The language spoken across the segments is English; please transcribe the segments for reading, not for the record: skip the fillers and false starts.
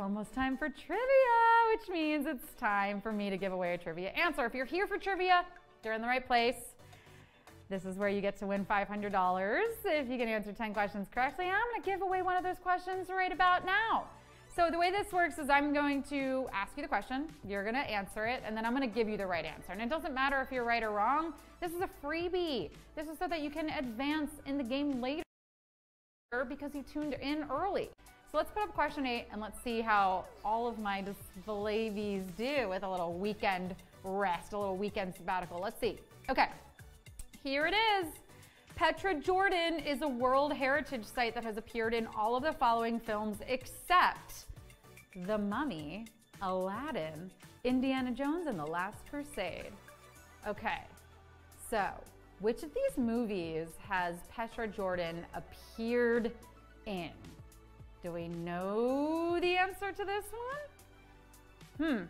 almost time for trivia, which means it's time for me to give away a trivia answer. If you're here for trivia, you're in the right place. This is where you get to win $500 if you can answer 10 questions correctly. I'm going to give away one of those questions right about now. So the way this works is I'm going to ask you the question, you're going to answer it, and then I'm going to give you the right answer. And it doesn't matter if you're right or wrong. This is a freebie. This is so that you can advance in the game later because you tuned in early. So let's put up question 8 and let's see how all of my displays do with a little weekend rest, a little weekend sabbatical. Let's see. Okay, here it is. Petra Jordan is a World Heritage Site that has appeared in all of the following films except The Mummy, Aladdin, Indiana Jones, and The Last Crusade. Okay, so which of these movies has Petra Jordan appeared in? Do we know the answer to this one?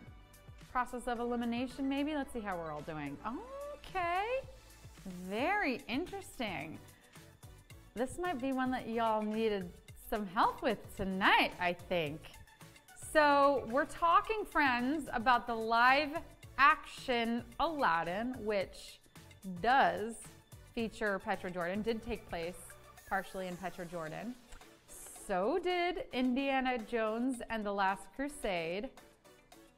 Process of elimination, maybe? Let's see how we're all doing. Okay, very interesting. This might be one that y'all needed some help with tonight, I think. So we're talking, friends, about the live action Aladdin, which does feature Petra Jordan, did take place partially in Petra Jordan. So did Indiana Jones and the Last Crusade.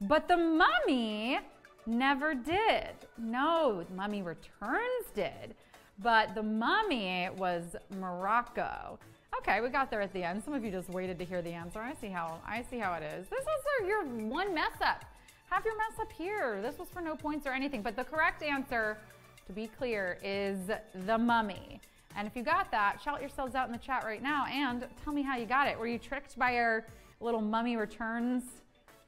But The Mummy never did. No, Mummy Returns did. But The Mummy was Morocco. Okay, we got there at the end. Some of you just waited to hear the answer. I see how it is. This was your one mess up. Have your mess up here. This was for no points or anything. But the correct answer, to be clear, is The Mummy. And if you got that, shout yourselves out in the chat right now and tell me how you got it. Were you tricked by our little Mummy Returns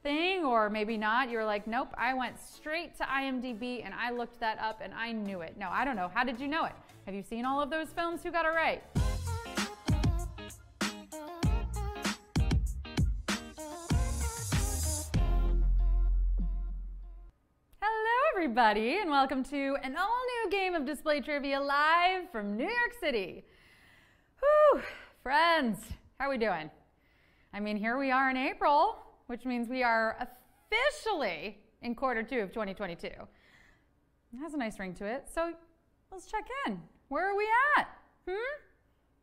thing, or maybe not? You were like, nope, I went straight to IMDb and I looked that up and I knew it. No, I don't know. How did you know it? Have you seen all of those films? Who got it right? Everybody, and welcome to an all-new game of Display Trivia live from New York City. Whew, friends, how are we doing? I mean, here we are in April, which means we are officially in quarter 2 of 2022. It has a nice ring to it, so let's check in. Where are we at? You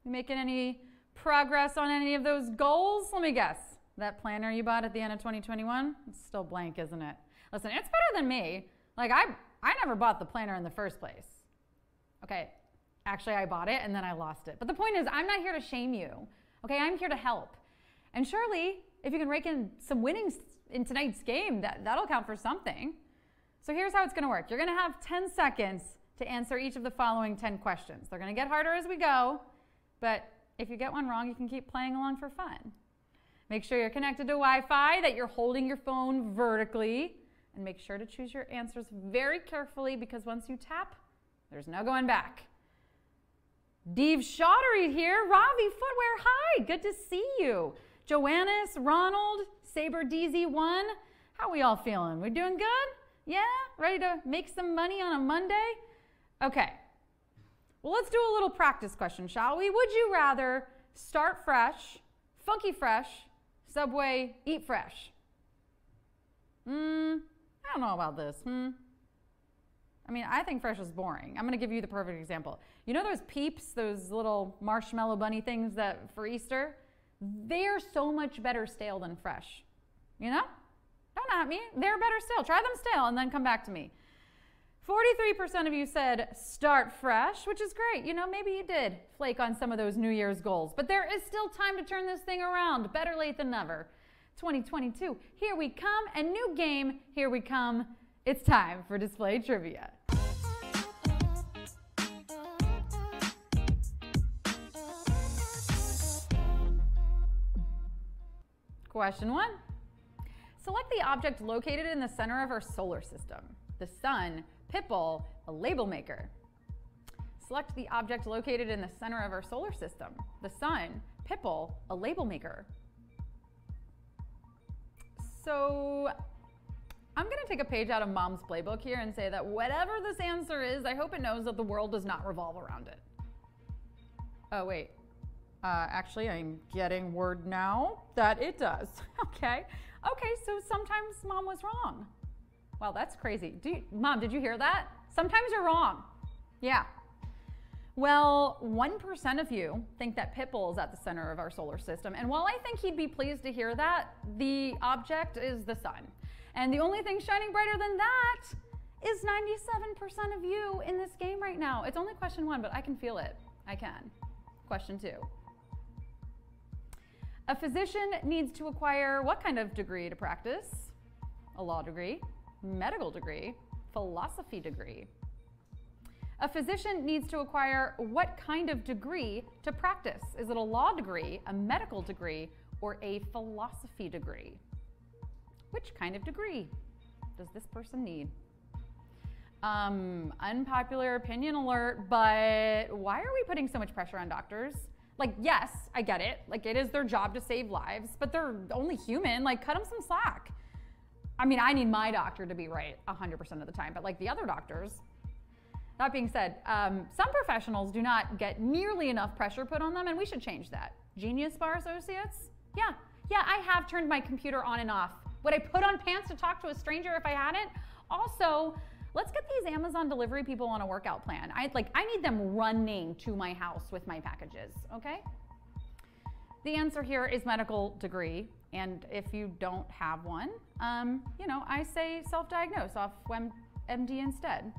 making any progress on any of those goals? Let me guess. That planner you bought at the end of 2021? It's still blank, isn't it? Listen, it's better than me. Like, I never bought the planner in the first place. Okay, actually I bought it and then I lost it. But the point is, I'm not here to shame you. Okay, I'm here to help. And surely, if you can rake in some winnings in tonight's game, that'll count for something. So here's how it's gonna work. You're gonna have 10 seconds to answer each of the following 10 questions. They're gonna get harder as we go, but if you get one wrong, you can keep playing along for fun. Make sure you're connected to Wi-Fi, that you're holding your phone vertically, and make sure to choose your answers very carefully because once you tap, there's no going back. Dave Shottery here. Ravi Footwear, hi, good to see you. Joannis, Ronald, Saber DZ1, how we all feeling? We doing good? Yeah? Ready to make some money on a Monday? Okay. Well, let's do a little practice question, shall we? Would you rather start fresh, funky fresh, Subway, eat fresh? I don't know about this. I mean, I think fresh is boring. I'm going to give you the perfect example. You know those Peeps, those little marshmallow bunny things that for Easter? They're so much better stale than fresh. You know? Don't at me. They're better stale. Try them stale and then come back to me. 43% of you said start fresh, which is great. You know, maybe you did flake on some of those New Year's goals, but there is still time to turn this thing around. Better late than never. 2022, here we come, and new game, here we come. It's time for Display Trivia. Question 1. Select the object located in the center of our solar system. The sun, Pitbull, a label maker. Select the object located in the center of our solar system. The sun, Pitbull, a label maker. So I'm going to take a page out of Mom's playbook here and say that whatever this answer is, I hope it knows that the world does not revolve around it. Oh, wait. Actually, I'm getting word now that it does. Okay. Okay, so sometimes Mom was wrong. Wow, that's crazy. Mom, did you hear that? Sometimes you're wrong. Yeah. Well, 1% of you think that Pitbull is at the center of our solar system. And while I think he'd be pleased to hear that, the object is the sun. And the only thing shining brighter than that is 97% of you in this game right now. It's only question 1, but I can feel it. I can. Question 2. A physician needs to acquire what kind of degree to practice? A law degree, medical degree, philosophy degree. A physician needs to acquire what kind of degree to practice? Is it a law degree, a medical degree, or a philosophy degree? Which kind of degree does this person need? Unpopular opinion alert, but why are we putting so much pressure on doctors? Like, yes, I get it. Like, it is their job to save lives, but they're only human. Like, cut them some slack. I mean, I need my doctor to be right 100% of the time, but like the other doctors. That being said, some professionals do not get nearly enough pressure put on them, and we should change that. Genius Bar Associates? Yeah, I have turned my computer on and off. Would I put on pants to talk to a stranger if I hadn't? Also, let's get these Amazon delivery people on a workout plan. I need them running to my house with my packages, okay? The answer here is medical degree, and if you don't have one, I say self-diagnose off MD instead.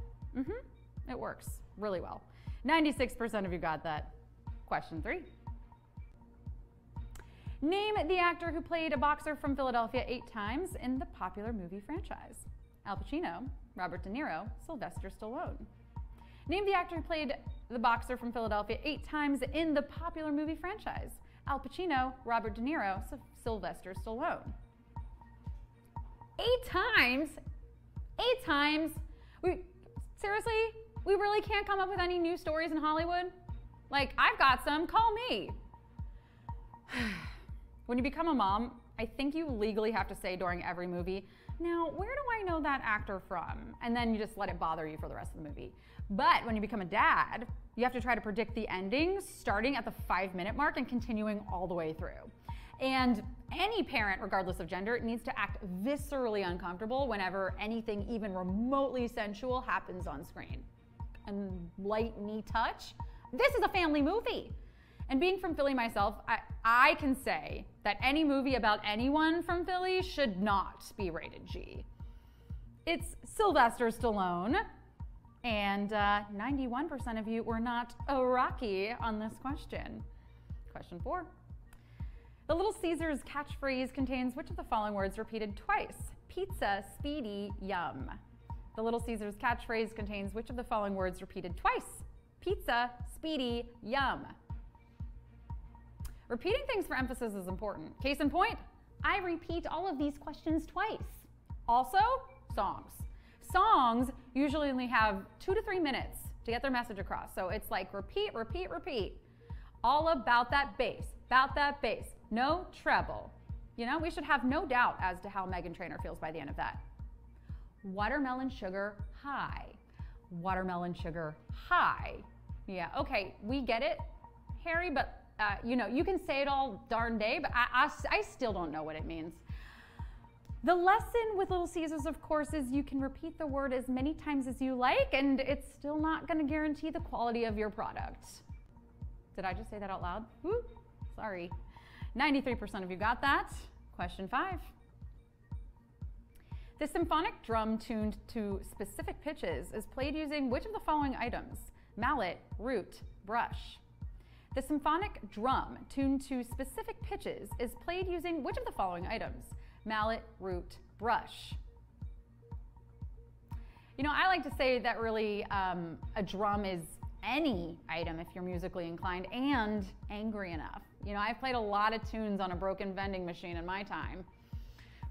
It works really well. 96% of you got that. Question 3. Name the actor who played a boxer from Philadelphia 8 times in the popular movie franchise. Al Pacino, Robert De Niro, Sylvester Stallone. Name the actor who played the boxer from Philadelphia 8 times in the popular movie franchise. Al Pacino, Robert De Niro, Sylvester Stallone. 8 times? 8 times? Seriously? We really can't come up with any new stories in Hollywood? Like, I've got some, call me. When you become a mom, I think you legally have to say during every movie, now, where do I know that actor from? And then you just let it bother you for the rest of the movie. But when you become a dad, you have to try to predict the endings starting at the 5-minute mark and continuing all the way through. And any parent, regardless of gender, needs to act viscerally uncomfortable whenever anything even remotely sensual happens on screen. And light knee touch, this is a family movie. And being from Philly myself, I can say that any movie about anyone from Philly should not be rated G. It's Sylvester Stallone, and 91% of you were not Rocky on this question. Question 4. The Little Caesars catchphrase contains which of the following words repeated twice? Pizza, speedy, yum. The Little Caesars catchphrase contains which of the following words repeated twice? Pizza, speedy, yum. Repeating things for emphasis is important. Case in point, I repeat all of these questions twice. Also, songs. Songs usually only have 2 to 3 minutes to get their message across. So it's like repeat, repeat, repeat. All about that bass, no treble. You know, we should have no doubt as to how Meghan Trainor feels by the end of that. Watermelon sugar high. Watermelon sugar high. Yeah, okay, we get it, Harry, but you can say it all darn day, but I still don't know what it means. The lesson with Little Caesars, of course, is you can repeat the word as many times as you like, and it's still not going to guarantee the quality of your product. Did I just say that out loud? Woo, sorry. 93% of you got that. Question 5. The symphonic drum tuned to specific pitches is played using which of the following items? Mallet, root, brush. The symphonic drum tuned to specific pitches is played using which of the following items? Mallet, root, brush. You know, I like to say that really a drum is any item if you're musically inclined and angry enough. You know, I've played a lot of tunes on a broken vending machine in my time.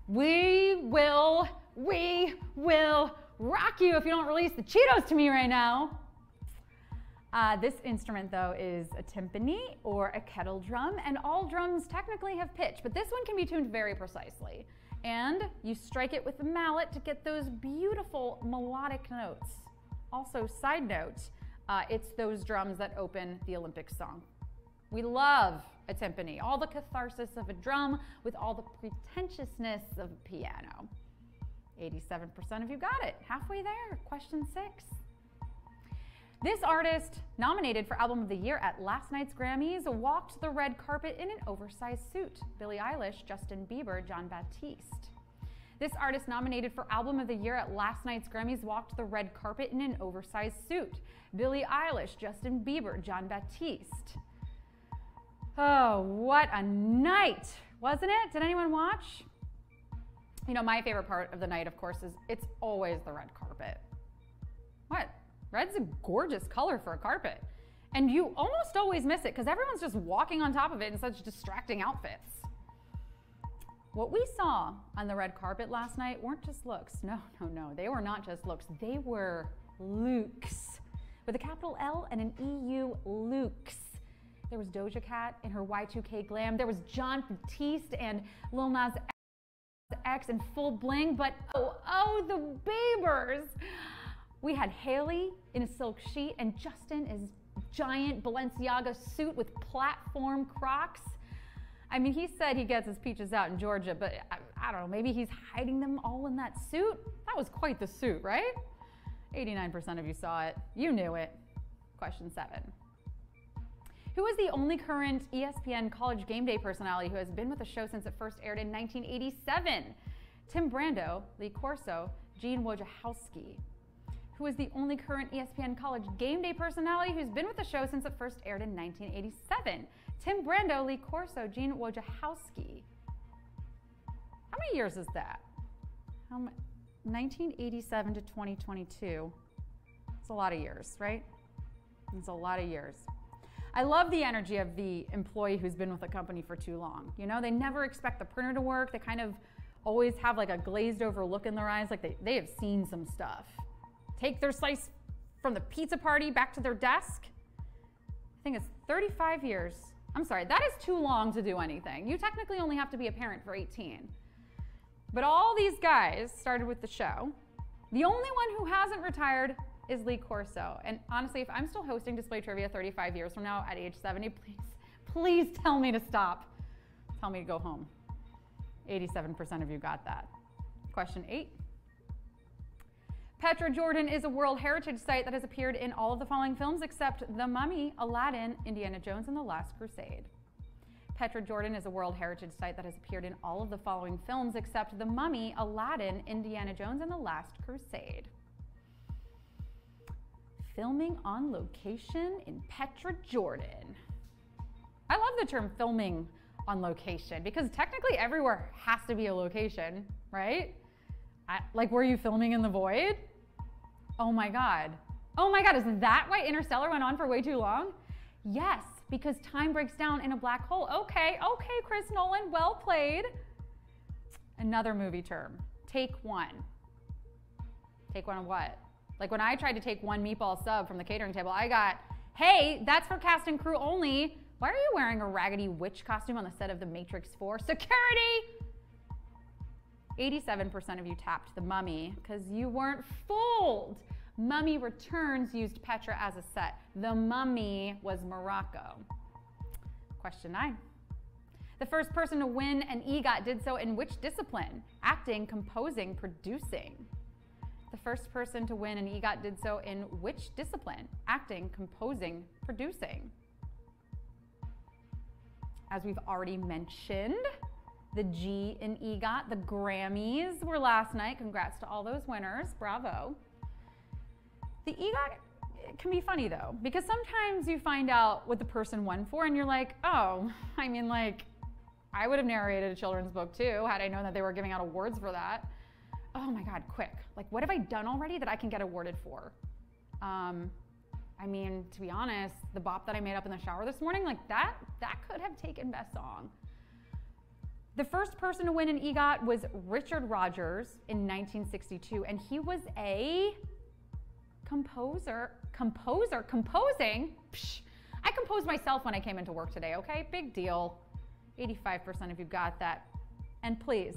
We will rock you if you don't release the Cheetos to me right now. This instrument, though, is a timpani or a kettle drum, and all drums technically have pitch, but this one can be tuned very precisely. And you strike it with a mallet to get those beautiful melodic notes. Also, side note, it's those drums that open the Olympic song. We love a timpani, all the catharsis of a drum with all the pretentiousness of a piano. 87% of you got it. Halfway there. Question 6. This artist, nominated for Album of the Year at last night's Grammys, walked the red carpet in an oversized suit. Billie Eilish, Justin Bieber, Jon Batiste. This artist, nominated for Album of the Year at last night's Grammys, walked the red carpet in an oversized suit. Billie Eilish, Justin Bieber, Jon Batiste. Oh, what a night, wasn't it? Did anyone watch? You know, my favorite part of the night, of course, is it's always the red carpet. What? Red's a gorgeous color for a carpet. And you almost always miss it because everyone's just walking on top of it in such distracting outfits. What we saw on the red carpet last night weren't just looks. No, no, no. They were not just looks. They were looks. With a capital L and an EU, looks. There was Doja Cat in her Y2K glam. There was Jon Batiste and Lil Nas X in full bling. But oh, the Biebers. We had Haley in a silk sheet and Justin is giant Balenciaga suit with platform Crocs. I mean, he said he gets his peaches out in Georgia, but I don't know, maybe he's hiding them all in that suit? That was quite the suit, right? 89% of you saw it. You knew it. Question 7. Who is the only current ESPN College Game Day personality who has been with the show since it first aired in 1987? Tim Brando, Lee Corso, Gene Wojciechowski. Who is the only current ESPN College Game Day personality who's been with the show since it first aired in 1987? Tim Brando, Lee Corso, Gene Wojciechowski. How many years is that? 1987 to 2022. It's a lot of years, right? It's a lot of years. I love the energy of the employee who's been with a company for too long. You know, they never expect the printer to work. They kind of always have like a glazed over look in their eyes, like they have seen some stuff. Take their slice from the pizza party back to their desk. I think it's 35 years. I'm sorry, that is too long to do anything. You technically only have to be a parent for 18. But all these guys started with the show. The only one who hasn't retired is Lee Corso. And honestly, if I'm still hosting Display Trivia 35 years from now at age 70, please tell me to stop. Tell me to go home. 87% of you got that. Question 8. Petra Jordan is a World Heritage Site that has appeared in all of the following films except The Mummy, Aladdin, Indiana Jones, and The Last Crusade. Petra Jordan is a World Heritage Site that has appeared in all of the following films except The Mummy, Aladdin, Indiana Jones, and The Last Crusade. Filming on location in Petra Jordan. I love the term filming on location because technically everywhere has to be a location, right? Like, were you filming in the void? Oh my God. Oh my God, is that why Interstellar went on for way too long? Yes, because time breaks down in a black hole. Okay, Chris Nolan, well played. Another movie term, take one. Take one of what? Like when I tried to take one meatball sub from the catering table, I got, hey, that's for cast and crew only. Why are you wearing a raggedy witch costume on the set of The Matrix 4? Security! 87% of you tapped The Mummy because you weren't fooled. Mummy Returns used Petra as a set. The Mummy was Morocco. Question 9. The first person to win an EGOT did so in which discipline? Acting, composing, producing. The first person to win an EGOT did so in which discipline? Acting, composing, producing. As we've already mentioned, the G in EGOT, the Grammys were last night. Congrats to all those winners. Bravo. The EGOT can be funny though, because sometimes you find out what the person won for and you're like, oh, I mean, like, I would have narrated a children's book too had I known that they were giving out awards for that. Oh my God, quick. Like, what have I done already that I can get awarded for? I mean, to be honest, the bop that I made up in the shower this morning, like that could have taken Best Song. The first person to win an EGOT was Richard Rodgers in 1962, and he was a composer. Composing? Psh, I composed myself when I came into work today, okay? Big deal. 85% of you got that. And please,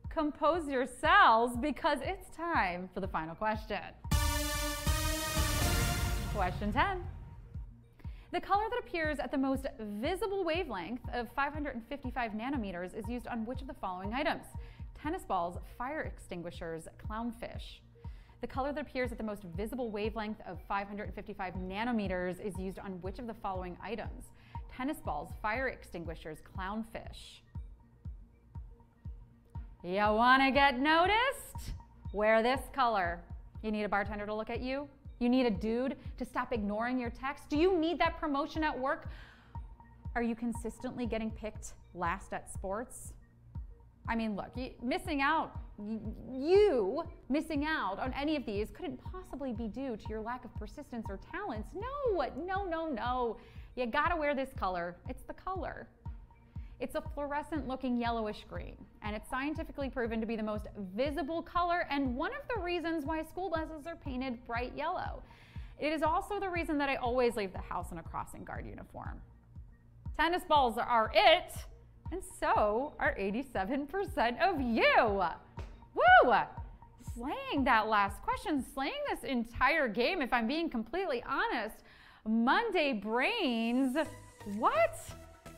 compose yourselves because it's time for the final question. Question 10. The color that appears at the most visible wavelength of 555 nanometers is used on which of the following items? Tennis balls, fire extinguishers, clownfish. The color that appears at the most visible wavelength of 555 nanometers is used on which of the following items? Tennis balls, fire extinguishers, clownfish. You want to get noticed? Wear this color. You need a bartender to look at you? You need a dude to stop ignoring your text? Do you need that promotion at work? Are you consistently getting picked last at sports? I mean, look, missing out on any of these couldn't possibly be due to your lack of persistence or talents. No. You gotta wear this color. It's the color. It's a fluorescent looking yellowish green, and it's scientifically proven to be the most visible color and one of the reasons why school buses are painted bright yellow. It is also the reason that I always leave the house in a crossing guard uniform. Tennis balls are it, and so are 87% of you. Woo! Slaying that last question, slaying this entire game, if I'm being completely honest. Monday Brains, what?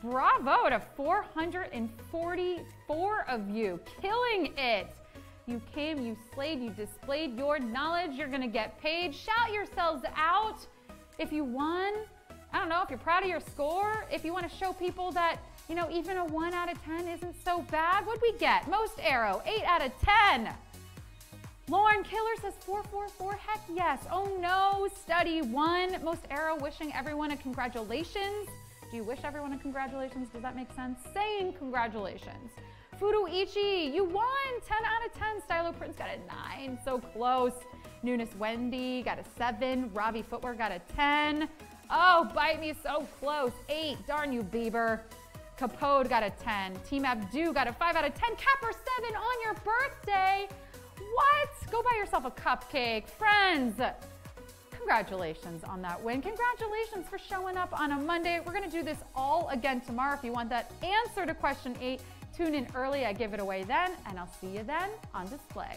Bravo to 444 of you, killing it. You came, you slayed, you displayed your knowledge. You're gonna get paid. Shout yourselves out if you won. I don't know, if you're proud of your score, if you want to show people that, you know, even a 1 out of 10 isn't so bad. What'd we get? Most arrow, 8 out of 10. Lauren Killer says 444, heck yes. Oh no, study 1. Most arrow, wishing everyone a congratulations. Do you wish everyone a congratulations? Does that make sense? Saying congratulations. Furuichi, you won! 10 out of 10. Stylo Prince got a 9. So close. Newness Wendy got a 7. Robbie Footwear got a 10. Oh, bite me so close. 8. Darn you, Bieber. Capode got a 10. Team Abdu got a 5 out of 10. Capper 7 on your birthday. What? Go buy yourself a cupcake. Friends, congratulations on that win. Congratulations for showing up on a Monday. We're going to do this all again tomorrow. If you want that answer to question 8, tune in early. I give it away then, and I'll see you then on display.